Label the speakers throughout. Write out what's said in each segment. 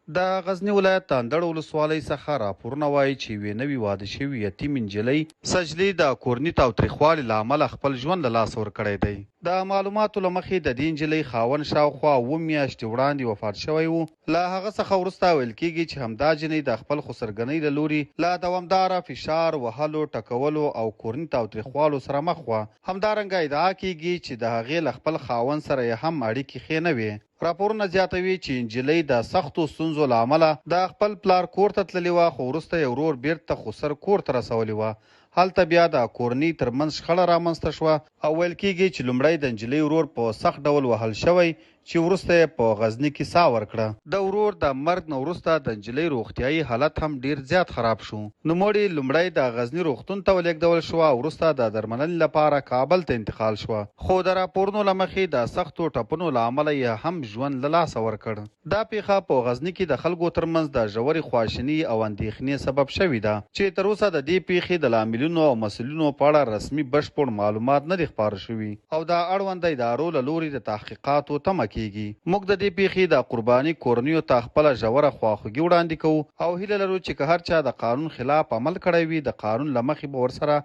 Speaker 1: د غزنی ولایت د اندړ ولسوالۍ څخه راپورونه وایي چې یوې نوې واده شوې یتیم نجلۍ سجلې د کورني تاوتریخوالي له امله خپل ژوند له لاسه ورکړی دی. د معلوماتو له مخې د دې نجلۍ خاوند شاوخوا 7 میاشتې وړاندې وفات شوی و. له هغه څخه وروسته ویل کېږي چې همدا جنۍ د خپل خسرګنۍ له لوري له دوامداره فشار وهلو ټکولو او کورني تاوتریخوالو سره مخ وه. همدارنګه ادعا کېږي چې د هغې له خپل خاوند سره یې هم اړیکې ښې نه وې. راپورونه زیاتوي چې نجلۍ د سختو ستونزو له امله د خپل پلار کور ته تللې وه، خو وروسته یې ورور بیرته خسر کور ته رسولې وه. هلته بیا د کورنۍ ترمنځ شخړه رامنځته شوه او ویل کېږي چې لومړی د نجلۍ ورور په سخت ډول وهل شوی چې وروسته یې په غزني کې ساه ورکړه. د ورور د مرګ نه وروسته د نجلۍ روغتیایي حالت هم ډیر زیات خراب شو. نوموړې لومړی د غزني روغتون ته ولېږدول شوه او وروسته د درملنې لپاره کابل ته انتقال شوه، خو د راپورونو له مخې د سختو ټپونو له امله یې هم ژوند له لاسه ورکړ. دا پیښه په غزني کې د خلکو ترمنځ د ژورې خواشیني او اندېښنې سبب شوې ده چې تر اوسه د دې پیښې د لاملونو او مسؤلینو په اړه رسمي بشپړ معلومات نه دي خپاره شوي او د اړونده ادارو له لوري د تحقیقاتو تمه کیږي. موږ د دې پیښې د قرباني کورنیو ته خپله ژوره خواخوږي وړاندې کوو او هیله لرو چې که هر چا د قانون خلاف عمل کړی وي د قانون له مخې به ورسره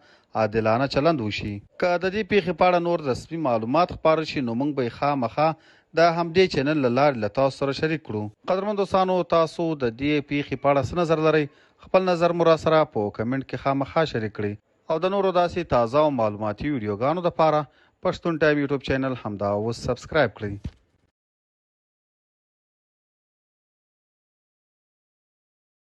Speaker 1: عادلانه چلند وشي. که د دې پیښې په اړه نور رسمي معلومات خپاره شي نو موږ به یې خامخا د همدې چینل له لارې له تاسو سره شریک کړو. قدرمن دوستانو، تاسو د دې پیښې په اړه څه نظر لرئ؟ خپل نظر مو راسره په کمنټ کې خامخا شریک کړئ او د نورو داسې تازه او معلوماتي ویډیوګانو دپاره پښتون ټایم یوټیوب چینل همدا اوس سبسکرایب کړئ.